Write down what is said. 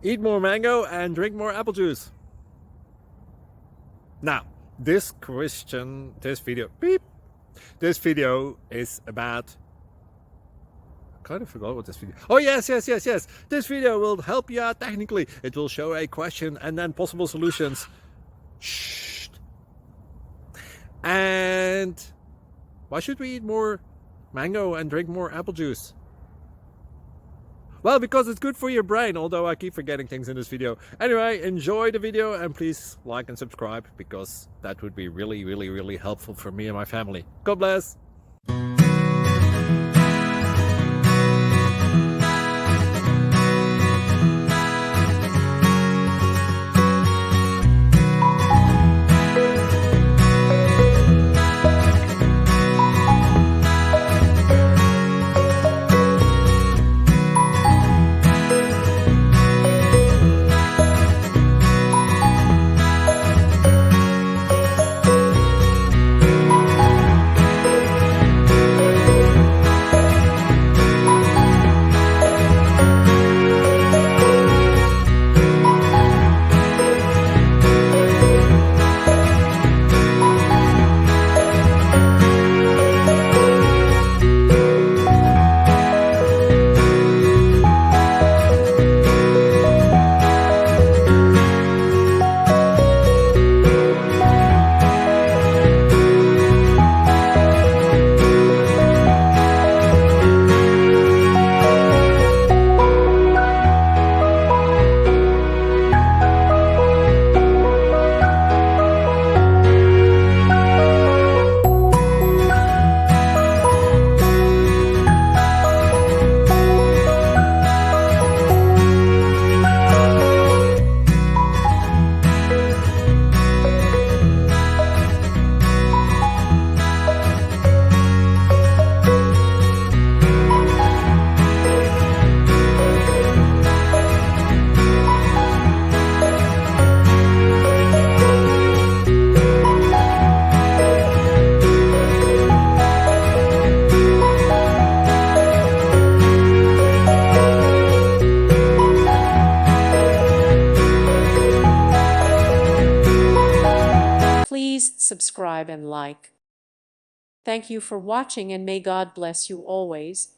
eat more mango and drink more apple juice. Now, this video is about, I kind of forgot what this video. Oh yes. This video will help you out technically. It will show a question and then possible solutions. Shh. And why should we eat more mango and drink more apple juice? Well, because it's good for your brain, although I keep forgetting things in this video. Anyway, enjoy the video and please like and subscribe, because that would be really helpful for me and my family. God bless! Please subscribe and like. Thank you for watching, and may God bless you always.